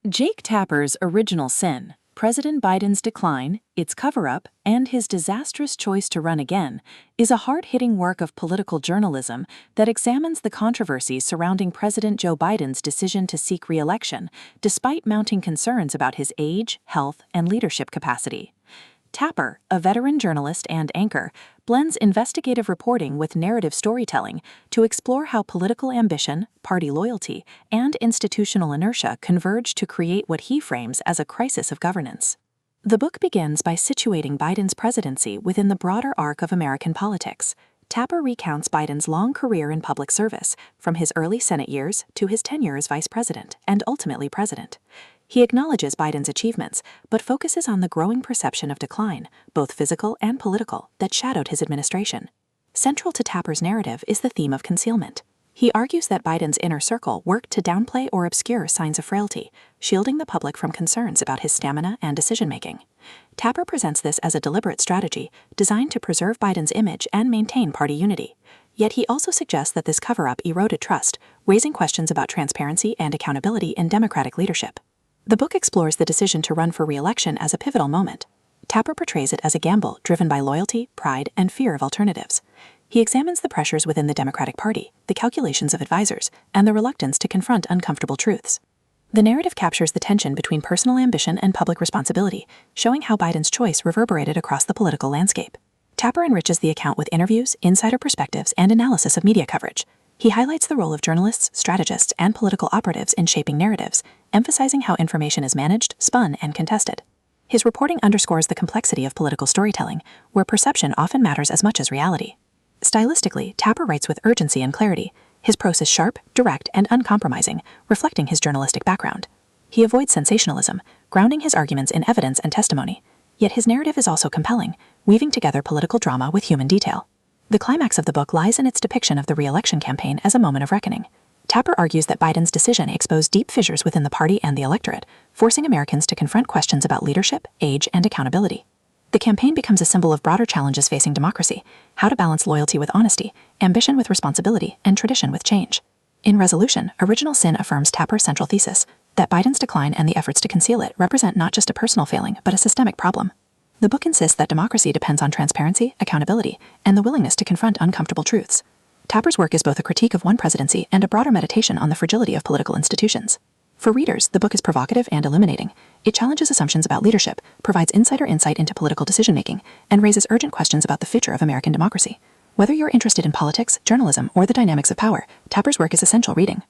Jake Tapper's original sin, President Biden's decline, its cover-up, and his disastrous choice to run again, is a hard-hitting work of political journalism that examines the controversies surrounding President Joe Biden's decision to seek re-election, despite mounting concerns about his age, health, and leadership capacity. Tapper, a veteran journalist and anchor, blends investigative reporting with narrative storytelling to explore how political ambition, party loyalty, and institutional inertia converge to create what he frames as a crisis of governance. The book begins by situating Biden's presidency within the broader arc of American politics. Tapper recounts Biden's long career in public service, from his early Senate years to his tenure as vice president and ultimately president. He acknowledges Biden's achievements, but focuses on the growing perception of decline, both physical and political, that shadowed his administration. Central to Tapper's narrative is the theme of concealment. He argues that Biden's inner circle worked to downplay or obscure signs of frailty, shielding the public from concerns about his stamina and decision-making. Tapper presents this as a deliberate strategy designed to preserve Biden's image and maintain party unity. Yet he also suggests that this cover-up eroded trust, raising questions about transparency and accountability in Democratic leadership. The book explores the decision to run for re-election as a pivotal moment. Tapper portrays it as a gamble driven by loyalty, pride, and fear of alternatives. He examines the pressures within the Democratic Party, the calculations of advisors, and the reluctance to confront uncomfortable truths. The narrative captures the tension between personal ambition and public responsibility, showing how Biden's choice reverberated across the political landscape. Tapper enriches the account with interviews, insider perspectives, and analysis of media coverage. He highlights the role of journalists, strategists, and political operatives in shaping narratives, emphasizing how information is managed, spun, and contested. His reporting underscores the complexity of political storytelling, where perception often matters as much as reality. Stylistically, Tapper writes with urgency and clarity. His prose is sharp, direct, and uncompromising, reflecting his journalistic background. He avoids sensationalism, grounding his arguments in evidence and testimony. Yet his narrative is also compelling, weaving together political drama with human detail. The climax of the book lies in its depiction of the re-election campaign as a moment of reckoning. Tapper argues that Biden's decision exposed deep fissures within the party and the electorate, forcing Americans to confront questions about leadership, age, and accountability. The campaign becomes a symbol of broader challenges facing democracy: how to balance loyalty with honesty, ambition with responsibility, and tradition with change. In resolution, Original Sin affirms Tapper's central thesis, that Biden's decline and the efforts to conceal it represent not just a personal failing, but a systemic problem. The book insists that democracy depends on transparency, accountability, and the willingness to confront uncomfortable truths. Tapper's work is both a critique of one presidency and a broader meditation on the fragility of political institutions. For readers, the book is provocative and illuminating. It challenges assumptions about leadership, provides insider insight into political decision-making, and raises urgent questions about the future of American democracy. Whether you're interested in politics, journalism, or the dynamics of power, Tapper's work is essential reading.